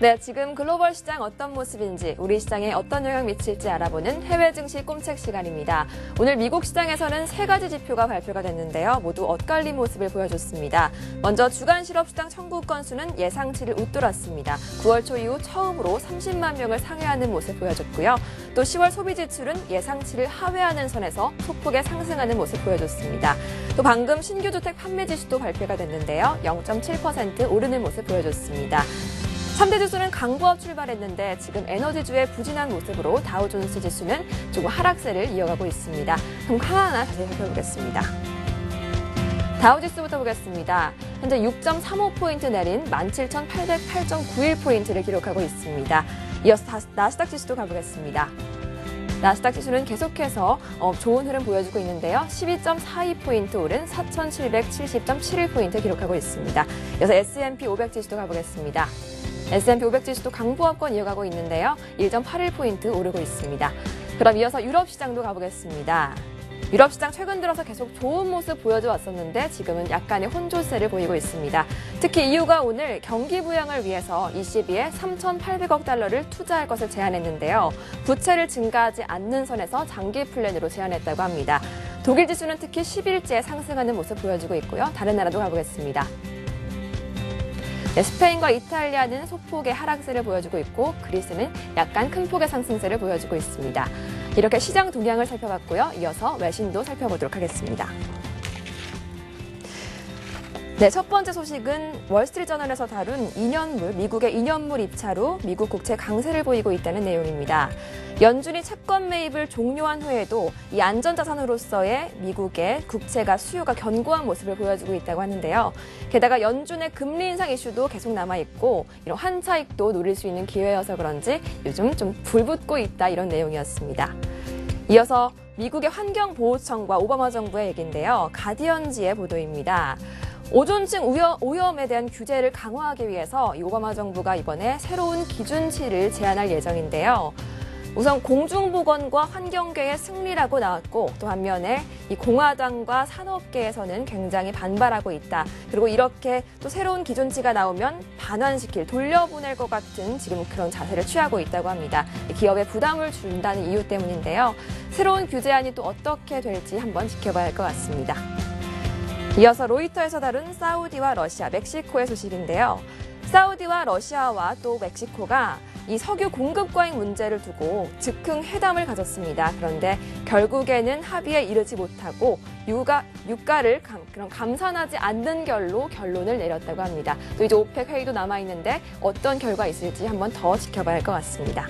네, 지금 글로벌 시장 어떤 모습인지, 우리 시장에 어떤 영향 미칠지 알아보는 해외 증시 꼼책 시간입니다. 오늘 미국 시장에서는 세 가지 지표가 발표가 됐는데요. 모두 엇갈린 모습을 보여줬습니다. 먼저 주간 실업시장 청구 건수는 예상치를 웃돌았습니다. 9월 초 이후 처음으로 30만 명을 상회하는 모습 보여줬고요. 또 10월 소비 지출은 예상치를 하회하는 선에서 소폭의 상승하는 모습 보여줬습니다. 또 방금 신규 주택 판매 지수도 발표가 됐는데요. 0.7% 오르는 모습 보여줬습니다. 3대 지수는 강보합 출발했는데 지금 에너지주의 부진한 모습으로 다우존스 지수는 조금 하락세를 이어가고 있습니다. 그럼 하나하나 자세히 살펴보겠습니다. 다우지수부터 보겠습니다. 현재 6.35포인트 내린 17,808.91포인트를 기록하고 있습니다. 이어서 나스닥 지수도 가보겠습니다. 나스닥 지수는 계속해서 좋은 흐름 보여주고 있는데요. 12.42포인트 오른 4,770.71포인트 기록하고 있습니다. 이어서 S&P 500 지수도 가보겠습니다. S&P 500 지수도 강보합권 이어가고 있는데요. 1.81포인트 오르고 있습니다. 그럼 이어서 유럽 시장도 가보겠습니다. 유럽 시장 최근 들어서 계속 좋은 모습 보여줘 왔었는데 지금은 약간의 혼조세를 보이고 있습니다. 특히 EU가 오늘 경기 부양을 위해서 ECB에 3,800억 달러를 투자할 것을 제안했는데요. 부채를 증가하지 않는 선에서 장기 플랜으로 제안했다고 합니다. 독일 지수는 특히 10일째 상승하는 모습 보여주고 있고요. 다른 나라도 가보겠습니다. 네, 스페인과 이탈리아는 소폭의 하락세를 보여주고 있고 그리스는 약간 큰 폭의 상승세를 보여주고 있습니다. 이렇게 시장 동향을 살펴봤고요. 이어서 외신도 살펴보도록 하겠습니다. 네, 첫 번째 소식은 월스트리트저널에서 다룬 2년물, 미국의 2년물 입찰 후 미국 국채 강세를 보이고 있다는 내용입니다. 연준이 채권 매입을 종료한 후에도 이 안전자산으로서의 미국의 국채가 수요가 견고한 모습을 보여주고 있다고 하는데요. 게다가 연준의 금리 인상 이슈도 계속 남아있고 이런 환차익도 노릴 수 있는 기회여서 그런지 요즘 좀 불붙고 있다 이런 내용이었습니다. 이어서 미국의 환경보호청과 오바마 정부의 얘기인데요. 가디언지의 보도입니다. 오존층 오염에 대한 규제를 강화하기 위해서 이 오바마 정부가 이번에 새로운 기준치를 제안할 예정인데요. 우선 공중보건과 환경계의 승리라고 나왔고 또 반면에 이 공화당과 산업계에서는 굉장히 반발하고 있다. 그리고 이렇게 또 새로운 기준치가 나오면 반환시킬, 돌려보낼 것 같은 지금 그런 자세를 취하고 있다고 합니다. 기업에 부담을 준다는 이유 때문인데요. 새로운 규제안이 또 어떻게 될지 한번 지켜봐야 할 것 같습니다. 이어서 로이터에서 다룬 사우디와 러시아, 멕시코의 소식인데요. 사우디와 러시아와 또 멕시코가 이 석유 공급 과잉 문제를 두고 즉흥 회담을 가졌습니다. 그런데 결국에는 합의에 이르지 못하고 유가를 감산하지 않는 결로 결론을 내렸다고 합니다. 또 이제 오펙 회의도 남아있는데 어떤 결과 있을지 한번 더 지켜봐야 할 것 같습니다.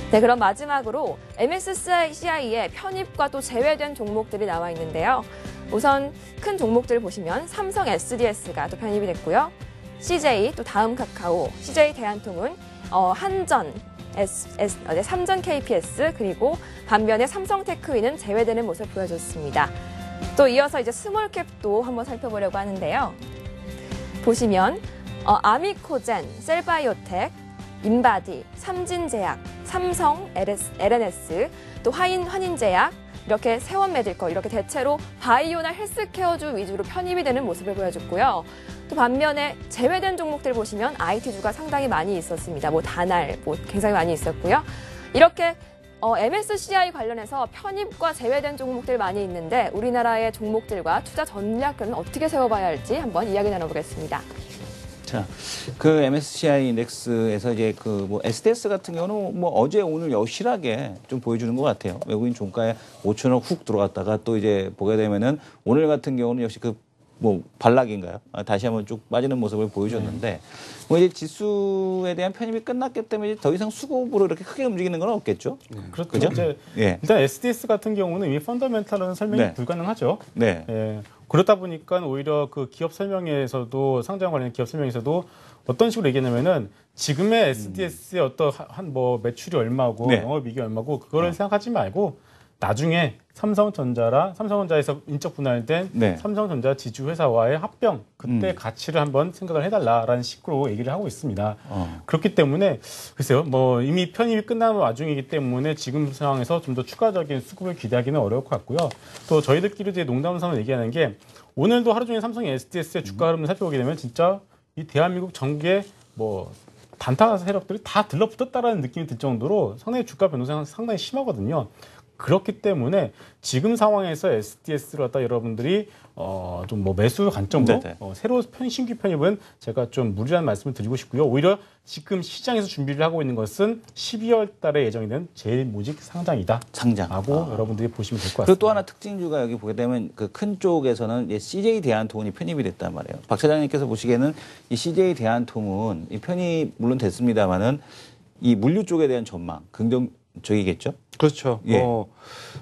네, 그럼 마지막으로 MSCI의 편입과 또 제외된 종목들이 나와 있는데요. 우선 큰 종목들을 보시면 삼성 SDS가 또 편입이 됐고요. CJ, 또 다음 카카오, CJ 대한통운, 한전, 삼전 KPS, 그리고 반면에 삼성테크위는 제외되는 모습을 보여줬습니다. 또 이어서 이제 스몰캡도 한번 살펴보려고 하는데요. 보시면 아미코젠, 셀바이오텍, 인바디, 삼진제약, 삼성, LNS, 또 환인제약, 이렇게 세원메디컬, 이렇게 대체로 바이오나 헬스케어주 위주로 편입이 되는 모습을 보여줬고요. 또 반면에 제외된 종목들 보시면 IT주가 상당히 많이 있었습니다. 다날, 굉장히 많이 있었고요. 이렇게 MSCI 관련해서 편입과 제외된 종목들 많이 있는데 우리나라의 종목들과 투자 전략은 어떻게 세워봐야 할지 한번 이야기 나눠보겠습니다. 자, 그 MSCI 인덱스에서 이제 SDS 같은 경우는 어제 오늘 여실하게 좀 보여주는 것 같아요. 외국인 종가에 5천억 훅 들어갔다가 또 이제 보게 되면은 오늘 같은 경우는 역시 반락인가요? 다시 한번 쭉 빠지는 모습을 보여줬는데, 이제 지수에 대한 편입이 끝났기 때문에 더 이상 수급으로 이렇게 크게 움직이는 건 없겠죠? 그렇죠. 그죠? 이제 예. 일단 SDS 같은 경우는 이미 펀더멘탈은 설명이 네. 불가능하죠. 네. 예. 그렇다 보니까 오히려 그 기업 설명에서도 상장 관련 기업 설명에서도 어떤 식으로 얘기하냐면은 지금의 SDS의 어떤 매출이 얼마고 네. 영업이익이 얼마고 그거를 생각하지 말고 나중에 삼성전자에서 인적 분할된 네. 삼성전자 지주회사와의 합병 그때 가치를 한번 생각을 해달라라는 식으로 얘기를 하고 있습니다. 그렇기 때문에 글쎄요, 이미 편입이 끝난 와중이기 때문에 지금 상황에서 좀 더 추가적인 수급을 기대하기는 어려울 것 같고요. 또 저희들끼리 이제 농담삼아 얘기하는 게 오늘도 하루 종일 삼성의 SDS의 주가 흐름을 살펴보게 되면 진짜 이 대한민국 전국의 단타 세력들이 다 들러붙었다라는 느낌이 들 정도로 상당히 주가 변동성이 상당히 심하거든요. 그렇기 때문에 지금 상황에서 STS를 갖다 여러분들이 좀 뭐 매수 관점으로 새로 신규 편입은 제가 좀 무리한 말씀을 드리고 싶고요. 오히려 지금 시장에서 준비를 하고 있는 것은 12월 달에 예정이 된 제일모직 상장이다. 하고 여러분들이 보시면 될 것 같습니다. 그리고 또 하나 특징주가 여기 보게 되면 그 큰 쪽에서는 CJ 대한통운이 편입이 됐단 말이에요. 박 차장님께서 보시기에는 이 CJ 대한통운 이 편입 물론 됐습니다만은 이 물류 쪽에 대한 전망 긍정적이겠죠? 그렇죠. 예.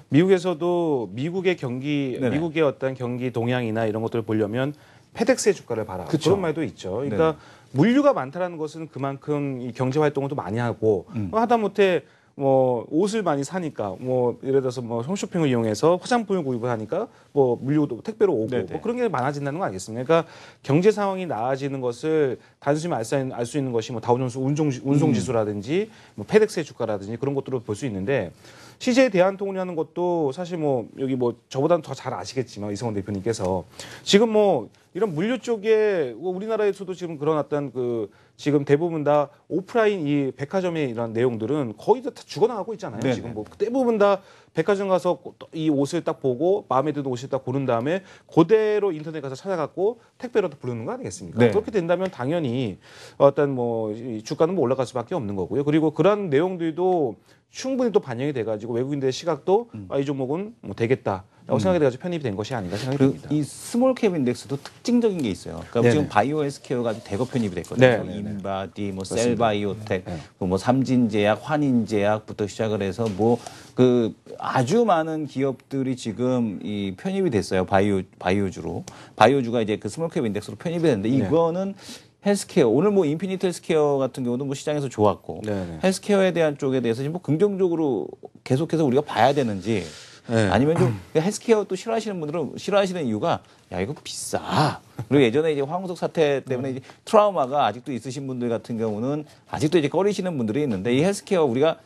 미국에서도 미국의 네네. 미국의 어떤 경기 동향이나 이런 것들을 보려면 페덱스의 주가를 봐라. 그쵸. 그런 말도 있죠. 그러니까 물류가 많다라는 것은 그만큼 이 경제 활동을 또 많이 하고 하다못해 뭐 옷을 많이 사니까 뭐 예를 들어서 뭐 홈쇼핑을 이용해서 화장품을 구입을 하니까 뭐 물류도 택배로 오고 뭐 그런 게 많아진다는 거 아니겠습니까? 그러니까 경제 상황이 나아지는 것을 단순히 알 수 있는 것이 뭐 다우존스 운송 지수라든지 뭐 페덱스의 주가라든지 그런 것들을 볼 수 있는데 CJ 대한통운이라는 것도 사실 뭐 여기 뭐 저보다는 더 잘 아시겠지만 이성원 대표님께서 지금 뭐 이런 물류 쪽에 우리나라에서도 지금 그런 어떤 그 지금 대부분 다 오프라인 이 백화점의 이런 내용들은 거의 다 죽어나가고 있잖아요. 네네. 지금 뭐 대부분 다 백화점 가서 이 옷을 딱 보고 마음에 드는 옷을 딱 고른 다음에 그대로 인터넷 가서 찾아갖고 택배로 부르는 거 아니겠습니까? 네. 그렇게 된다면 당연히 어떤 뭐 주가는 뭐 올라갈 수밖에 없는 거고요. 그리고 그런 내용들도 충분히 또 반영이 돼가지고 외국인들의 시각도 이 종목은 뭐 되겠다라고 생각이 돼가지고 편입이 된 것이 아닌가 생각이 듭니다. 이 스몰캡 인덱스도 특징적인 게 있어요. 그러니까 네네. 지금 바이오 헬스케어가 대거 편입이 됐거든요. 네네네. 인바디, 뭐 그렇습니다. 셀바이오텍, 뭐 삼진제약, 환인제약부터 시작을 해서 뭐 그 아주 많은 기업들이 지금 이 편입이 됐어요. 바이오주로. 바이오주가 이제 그 스몰캡 인덱스로 편입이 됐는데 이거는 헬스케어 오늘 뭐 인피니트 헬스케어 같은 경우도 뭐 시장에서 좋았고 네네. 헬스케어에 대한 쪽에 대해서 지금 뭐 긍정적으로 계속해서 우리가 봐야 되는지 아니면 좀 헬스케어 또 싫어하시는 분들은 싫어하시는 이유가 야 이거 비싸. 그리고 예전에 이제 황우석 사태 때문에 이제 트라우마가 아직도 있으신 분들 같은 경우는 아직도 이제 꺼리시는 분들이 있는데 이 헬스케어 우리가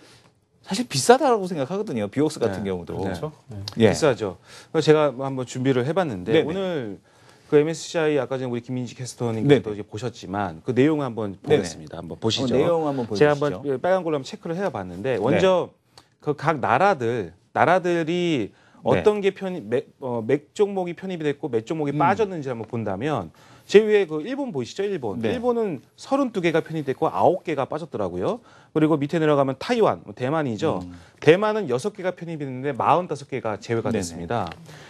사실 비싸다라고 생각하거든요. 비옥스 같은 경우도. 그렇죠. 예. 비싸죠. 그래서 제가 한번 준비를 해봤는데 네네. 오늘 그 MSCI 아까 전에 우리 김민지 캐스터님께도 이제 보셨지만 그 내용을 한번 보겠습니다. 한번 보시죠. 내용 한번 보시죠. 제가 한번 빨간 걸로 한번 체크를 해봤는데 먼저 그 각 나라들이 어떤 게 맥 종목이 편입이 됐고 몇 종목이 빠졌는지 한번 본다면 제 위에 그 일본 보이시죠? 일본. 네. 일본은 32개가 편입됐고 9개가 빠졌더라고요. 그리고 밑에 내려가면 타이완, 대만이죠. 대만은 6개가 편입됐는데 45개가 제외가 됐습니다.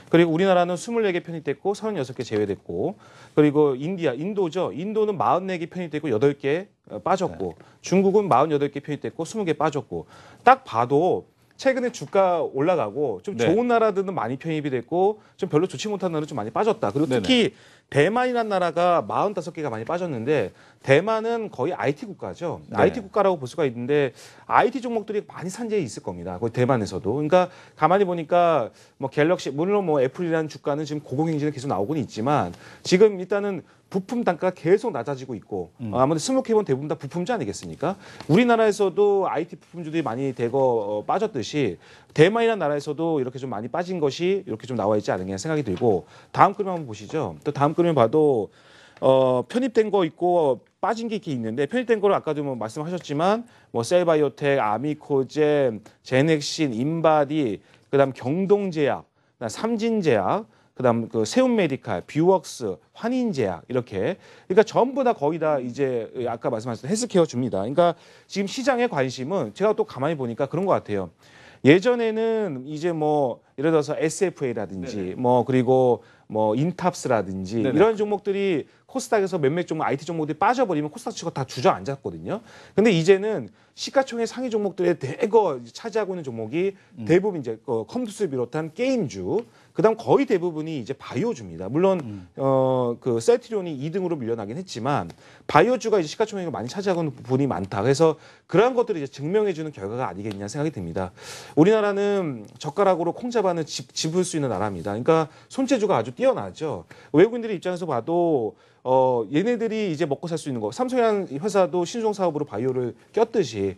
그리고 우리나라는 24개 편입됐고 36개 제외됐고 그리고 인도죠. 인도는 44개 편입됐고 8개 빠졌고 중국은 48개 편입됐고 20개 빠졌고 딱 봐도 최근에 주가 올라가고 좀 좋은 나라들은 많이 편입이 됐고 좀 별로 좋지 못한 나라는 좀 많이 빠졌다. 그리고 특히 대만이라는 나라가 45개가 많이 빠졌는데 대만은 거의 IT 국가죠. IT 국가라고 볼 수가 있는데 IT 종목들이 많이 산재에 있을 겁니다. 거기 대만에서도. 그러니까 가만히 보니까 뭐 갤럭시 물론 뭐 애플이라는 주가는 지금 고공행진은 계속 나오고는 있지만 지금 일단은 부품 단가가 계속 낮아지고 있고 아무래도 스모케이번 대부분 다 부품주 아니겠습니까? 우리나라에서도 IT 부품주들이 많이 대거 빠졌듯이 대만이라는 나라에서도 이렇게 좀 많이 빠진 것이 이렇게 좀 나와 있지 않느냐 생각이 들고 다음 그림 한번 보시죠. 또 다음 그림 봐도 편입된 거 있고 빠진 게 이렇게 있는데 편입된 거를 아까도 뭐 말씀하셨지만 뭐 셀바이오텍, 아미코젠, 제넥신, 인바디, 그다음 경동제약, 그다음 삼진제약, 그다음 그 세운메디칼, 뷰웍스, 환인제약 이렇게 그러니까 전부 다 거의 다 이제 아까 말씀하셨던 헬스케어 줍니다. 그러니까 지금 시장의 관심은 제가 또 가만히 보니까 그런 것 같아요. 예전에는 이제 뭐 예를 들어서 SFA라든지 뭐 그리고 뭐 인탑스라든지 이런 종목들이 코스닥에서 몇몇 종목 IT 종목들이 빠져버리면 코스닥 치고 다 주저앉았거든요. 근데 이제는 시가총액 상위 종목들에 대거 차지하고 있는 종목이 대부분 이제 컴퓨터를 비롯한 게임주, 그다음 거의 대부분이 이제 바이오주입니다. 물론 그 셀트리온이 2등으로 밀려나긴 했지만 바이오주가 이제 시가총액을 많이 차지하고 있는 부분이 많다. 그래서 그러한 것들을 이제 증명해주는 결과가 아니겠냐 생각이 듭니다. 우리나라는 젓가락으로 콩자반을 집을 수 있는 나라입니다. 그러니까 손재주가 아주 뛰어나죠. 외국인들의 입장에서 봐도 얘네들이 이제 먹고 살 수 있는 거, 삼성이라는 회사도 신종 사업으로 바이오를 꼈듯이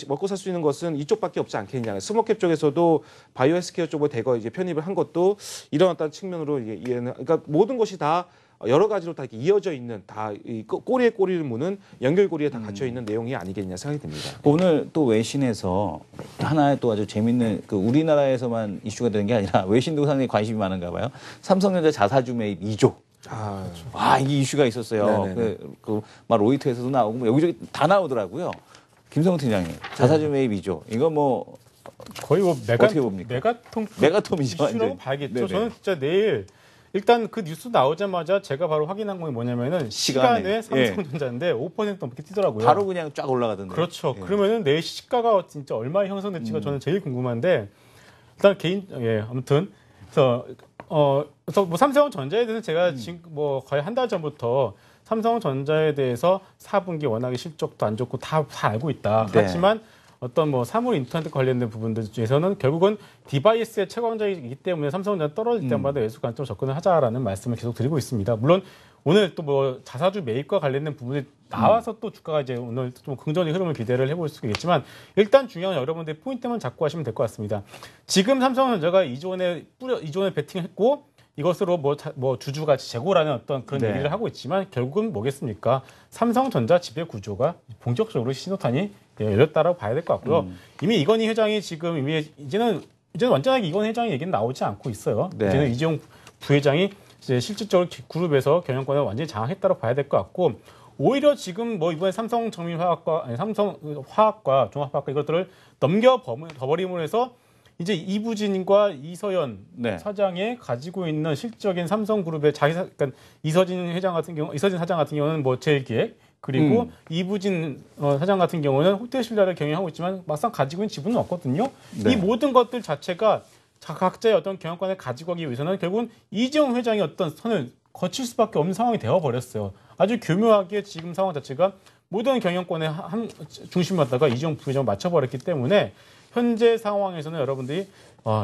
먹고 살 수 있는 것은 이쪽밖에 없지 않겠냐. 스모캡 쪽에서도 바이오 헬스케어 쪽으로 대거 이제 편입을 한 것도 이런 어떤 측면으로 이해는, 그러니까 모든 것이 다 여러 가지로 다 이렇게 이어져 있는 다 이 꼬리에 꼬리를 무는 연결고리에 다 갇혀 있는 내용이 아니겠냐 생각이 듭니다. 오늘 또 외신에서 하나의 또 아주 재밌는 그 우리나라에서만 이슈가 되는 게 아니라 외신도 상당히 관심이 많은가 봐요. 삼성전자 자사주 매입 2조. 이 이슈가 있었어요. 막 로이터에서도 나오고 뭐 여기저기 다 나오더라고요. 김성훈 팀장님, 자사주 매입 2조. 이거 뭐 거의 뭐 어떻게 봅니까? 메가톰이죠. 이슈라고 완전. 봐야겠죠. 네네. 저는 진짜 내일 일단 그 뉴스 나오자마자 제가 바로 확인한 건 뭐냐면은 시간에 삼성전자인데 5% 넘게 뛰더라고요. 바로 그냥 쫙 올라가던데. 그렇죠. 그러면은 내일 시가가 진짜 얼마에 형성될지가 저는 제일 궁금한데 일단 아무튼 그래서 뭐 삼성전자에 대해서 제가 지금 뭐 거의 한 달 전부터 삼성전자에 대해서 4분기 워낙에 실적도 안 좋고 다 알고 있다. 네. 하지만 어떤 뭐 사물 인터넷 관련된 부분들 중에서는 결국은 디바이스의 채광자이기 때문에 삼성전자 떨어질 때마다 매수 관점 접근을 하자라는 말씀을 계속 드리고 있습니다. 물론 오늘 또 뭐 자사주 매입과 관련된 부분이 나와서 또 주가가 이제 오늘 좀 긍정적인 흐름을 기대를 해볼 수 있겠지만 일단 중요한 여러분들 포인트만 잡고 하시면 될 것 같습니다. 지금 삼성전자가 이전에 베팅했고 이것으로 뭐 주주가치 재고라는 어떤 그런 얘기를 하고 있지만 결국은 뭐겠습니까? 삼성전자 지배 구조가 본격적으로 신호탄이 열렸다라고 봐야 될 것 같고요. 이미 이건희 회장이 지금 이제는 완전하게 이건희 회장의 얘기는 나오지 않고 있어요. 네. 이제는 이재용 부회장이 이제 실질적으로 그룹에서 경영권을 완전히 장악했다고 봐야 될 것 같고 오히려 지금 뭐 이번에 삼성화학과 종합화학과 이것들을 넘겨버림으로 해서 이제 이부진과 이서연 사장이 가지고 있는 실적인 삼성그룹의 그러니까 이서진 사장 같은 경우는 뭐 제일기획 그리고 이부진 사장 같은 경우는 호텔신라를 경영하고 있지만 막상 가지고 있는 지분은 없거든요. 이 모든 것들 자체가 각자의 어떤 경영권을 가지고 가기 위해서는 결국은 이재용 회장이 어떤 선을 거칠 수밖에 없는 상황이 되어버렸어요. 아주 교묘하게 지금 상황 자체가 모든 경영권의 중심을 갖다가 이재용 부회장을 맞춰버렸기 때문에 현재 상황에서는 여러분들이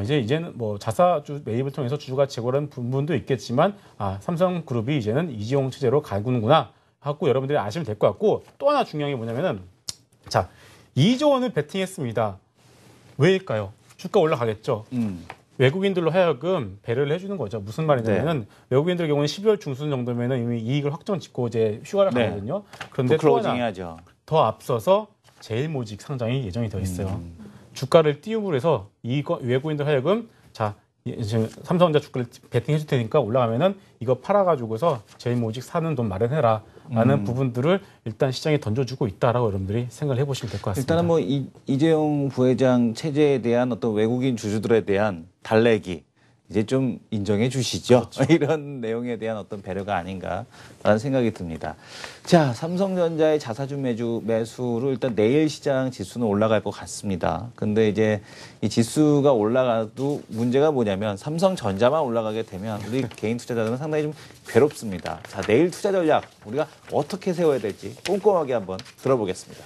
이제는 뭐 자사주 매입을 통해서 주주가 재고라는 부분도 있겠지만 삼성그룹이 이제는 이재용 체제로 가구는구나 하고 여러분들이 아시면 될 것 같고 또 하나 중요한 게 뭐냐면은 2조 원을 베팅했습니다. 왜일까요? 주가 올라가겠죠. 외국인들로 하여금 배려를 해주는 거죠. 무슨 말이냐면은 외국인들의 경우는 12월 중순 정도면은 이미 이익을 확정 짓고 이제 휴가를 가거든요. 그런데 또 하나 더 앞서서 제일모직 상장이 예정이 되어 있어요. 주가를 띄움으로 해서 외국인들 하여금 지금 삼성전자 주가를 베팅해줄 테니까 올라가면은 이거 팔아가지고서 제일모직 사는 돈 마련해라. 라는 부분들을 일단 시장에 던져주고 있다라고 여러분들이 생각을 해보시면 될 것 같습니다. 일단은 뭐 이재용 부회장 체제에 대한 어떤 외국인 주주들에 대한 달래기 이제 좀 인정해 주시죠. 그렇죠. 이런 내용에 대한 어떤 배려가 아닌가라는 생각이 듭니다. 자, 삼성전자의 자사주 매수로 일단 내일 시장 지수는 올라갈 것 같습니다. 근데 이제 이 지수가 올라가도 문제가 뭐냐면 삼성전자만 올라가게 되면 우리 개인 투자자들은 상당히 좀 괴롭습니다. 자, 내일 투자 전략 우리가 어떻게 세워야 될지 꼼꼼하게 한번 들어보겠습니다.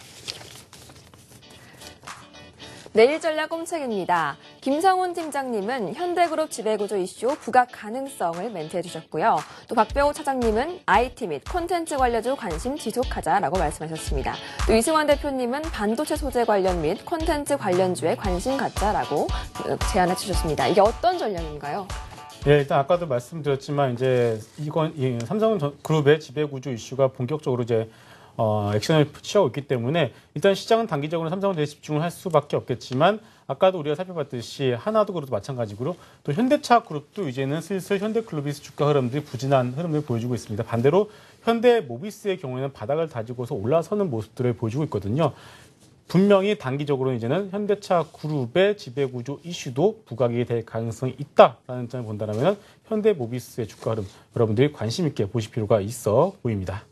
내일 전략 꼼책입니다. 김성훈 팀장님은 현대그룹 지배구조 이슈 부각 가능성을 멘트해 주셨고요. 또 박병호 차장님은 IT 및 콘텐츠 관련주 관심 지속하자라고 말씀하셨습니다. 또 이승환 대표님은 반도체 소재 관련 및 콘텐츠 관련주에 관심 갖자라고 제안해 주셨습니다. 이게 어떤 전략인가요? 예, 일단 아까도 말씀드렸지만 이제 삼성그룹의 지배구조 이슈가 본격적으로 이제 액션을 취하고 있기 때문에 일단 시장은 단기적으로 삼성전자에 집중을 할 수밖에 없겠지만 아까도 우리가 살펴봤듯이 하나도 그룹도 마찬가지로 또 현대차 그룹도 이제는 슬슬 현대클로비스 주가 흐름들이 부진한 흐름을 보여주고 있습니다. 반대로 현대모비스의 경우에는 바닥을 다지고서 올라서는 모습들을 보여주고 있거든요. 분명히 단기적으로 이제는 현대차 그룹의 지배구조 이슈도 부각이 될 가능성이 있다라는 점을 본다면 현대모비스의 주가 흐름 여러분들이 관심 있게 보실 필요가 있어 보입니다.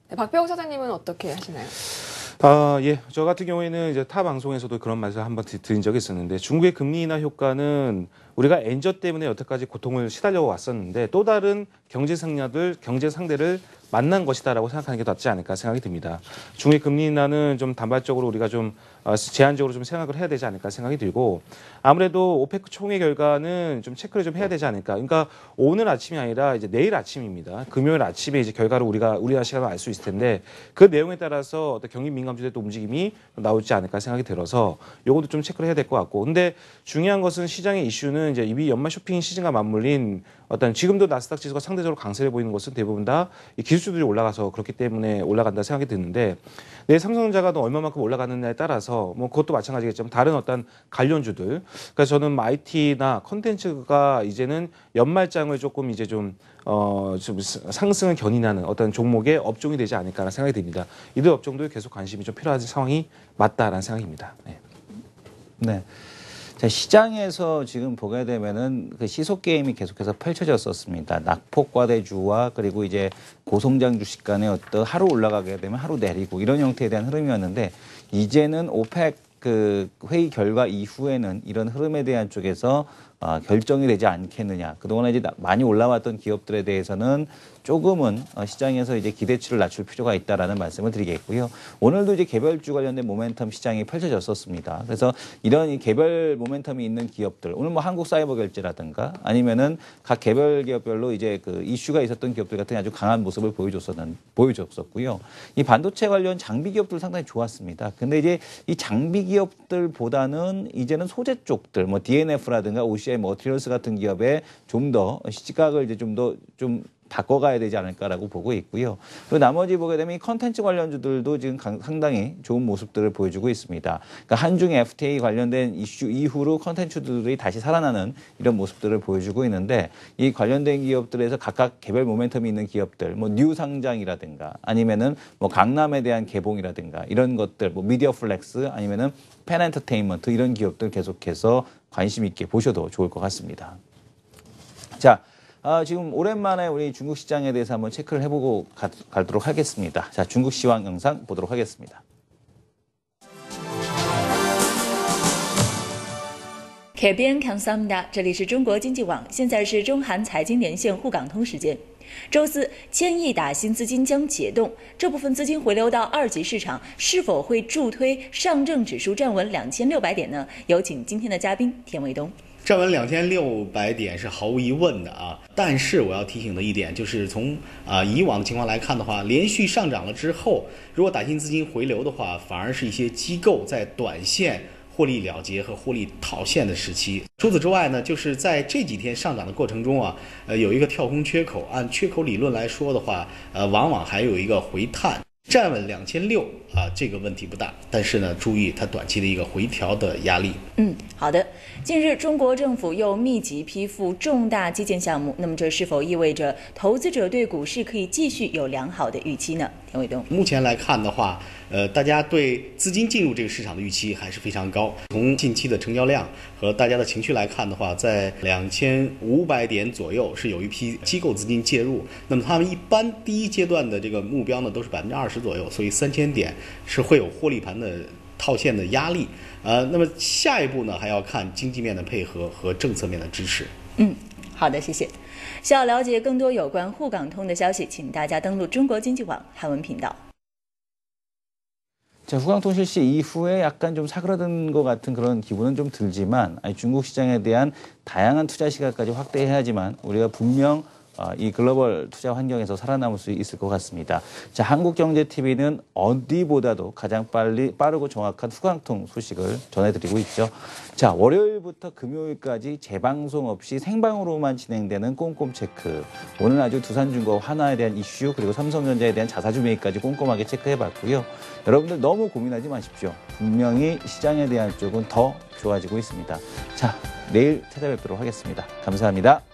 네, 박병호 사장님은 어떻게 하시나요? 예. 저 같은 경우에는 이제 타 방송에서도 그런 말을 한번 드린 적이 있었는데 중국의 금리 인하 효과는 우리가 엔저 때문에 여태까지 고통을 시달려 왔었는데 또 다른 경제 상대를 만난 것이다라고 생각하는 게 낫지 않을까 생각이 듭니다. 중국의 금리 인하는 좀 단발적으로 우리가 좀 제한적으로 좀 생각을 해야 되지 않을까 생각이 들고 아무래도 오페크 총회 결과는 좀 체크를 좀 해야 되지 않을까. 그러니까 오늘 아침이 아니라 이제 내일 아침입니다. 금요일 아침에 이제 결과를 우리나라 시간으로 알 수 있을 텐데 그 내용에 따라서 어떤 경기 민감주의 또 움직임이 나오지 않을까 생각이 들어서 요것도 좀 체크를 해야 될 것 같고. 근데 중요한 것은 시장의 이슈는 이제 이미 연말 쇼핑 시즌과 맞물린 어떤 지금도 나스닥 지수가 상대적으로 강세를 보이는 것은 대부분 다 이 기술주들이 올라가서 그렇기 때문에 올라간다 생각이 드는데 내일 삼성전자가 또 얼마만큼 올라가느냐에 따라서 뭐 그것도 마찬가지겠지만 다른 어떤 관련주들 그러니까 저는 뭐 IT나 컨텐츠가 이제는 연말장을 조금 이제 좀 상승을 견인하는 어떤 종목의 업종이 되지 않을까라는 생각이 듭니다. 이들 업종도 계속 관심이 좀 필요한 상황이 맞다라는 생각입니다. 네. 네. 자, 시장에서 지금 보게 되면은 그 시속 게임이 계속해서 펼쳐졌었습니다. 낙폭과대주와 그리고 이제 고성장 주식 간의 어떤 하루 올라가게 되면 하루 내리고 이런 형태에 대한 흐름이었는데 이제는 오펙 그 회의 결과 이후에는 이런 흐름에 대한 쪽에서 결정이 되지 않겠느냐. 그동안 이제 많이 올라왔던 기업들에 대해서는 조금은 시장에서 이제 기대치를 낮출 필요가 있다라는 말씀을 드리겠고요. 오늘도 이제 개별주 관련된 모멘텀 시장이 펼쳐졌었습니다. 그래서 이런 이 개별 모멘텀이 있는 기업들, 오늘 뭐 한국사이버결제라든가 아니면은 각 개별 기업별로 이제 그 이슈가 있었던 기업들 같은 아주 강한 모습을 보여줬었고요. 이 반도체 관련 장비 기업들 상당히 좋았습니다. 근데 이제 이 장비 기업들보다는 이제는 소재 쪽들, 뭐 DNF라든가 OCI 머티리얼스 같은 기업에 좀 더 시각을 이제 좀 바꿔가야 되지 않을까라고 보고 있고요. 그리고 나머지 보게 되면 이 컨텐츠 관련주들도 지금 상당히 좋은 모습들을 보여주고 있습니다. 그러니까 한중 FTA 관련된 이슈 이후로 컨텐츠들이 다시 살아나는 이런 모습들을 보여주고 있는데 이 관련된 기업들에서 각각 개별 모멘텀이 있는 기업들, 뭐 뉴 상장이라든가 아니면은 뭐 강남에 대한 개봉이라든가 이런 것들, 뭐 미디어 플렉스 아니면은 펜 엔터테인먼트 이런 기업들 계속해서 관심 있게 보셔도 좋을 것 같습니다. 자. 지금 오랜만에 우리 중국 시장에 대해서 한번 체크를 해보고 가도록 하겠습니다. 자, 중국 시황 영상 보도록 하겠습니다. 凯边康萨姆达，这里是中国经济网，现在是中韩财经连线沪港通时间。周四，1000亿打新资金将解冻，这部分资金回流到二级市场，是否会助推上证指数站稳2600点呢？有请今天的嘉宾田卫东。 站稳2600点是毫无疑问的啊，但是我要提醒的一点就是，从以往的情况来看的话，连续上涨了之后，如果打新资金回流的话，反而是一些机构在短线获利了结和获利套现的时期。除此之外呢，就是在这几天上涨的过程中啊，有一个跳空缺口，按缺口理论来说的话，往往还有一个回探。 站稳2600这个问题不大，但是呢，注意它短期的一个回调的压力。好的。近日，中国政府又密集批复重大基建项目，那么这是否意味着投资者对股市可以继续有良好的预期呢？田卫东，目前来看的话，大家对资金进入这个市场的预期还是非常高。从近期的成交量和大家的情绪来看的话，在2500点左右是有一批机构资金介入，那么他们一般第一阶段的这个目标呢都是20%左右，所以3000点是会有获利盘的套现的压力。那么下一步呢还要看经济面的配合和政策面的支持。好的，谢谢。想要了解更多有关沪港通的消息，请大家登录中国经济网韩文频道。 자, 후강통 실시 이후에 약간 좀 사그라든 것 같은 그런 기분은 좀 들지만 중국 시장에 대한 다양한 투자 시각까지 확대해야지만 우리가 분명 이 글로벌 투자 환경에서 살아남을 수 있을 것 같습니다. 자, 한국경제TV는 어디보다도 가장 빠르고 정확한 후강통 소식을 전해드리고 있죠. 자, 월요일부터 금요일까지 재방송 없이 생방으로만 진행되는 꼼꼼 체크. 오늘 아주 두산중공업 하나에 대한 이슈 그리고 삼성전자에 대한 자사주 매입까지 꼼꼼하게 체크해봤고요. 여러분들 너무 고민하지 마십시오. 분명히 시장에 대한 쪽은 더 좋아지고 있습니다. 자, 내일 찾아뵙도록 하겠습니다. 감사합니다.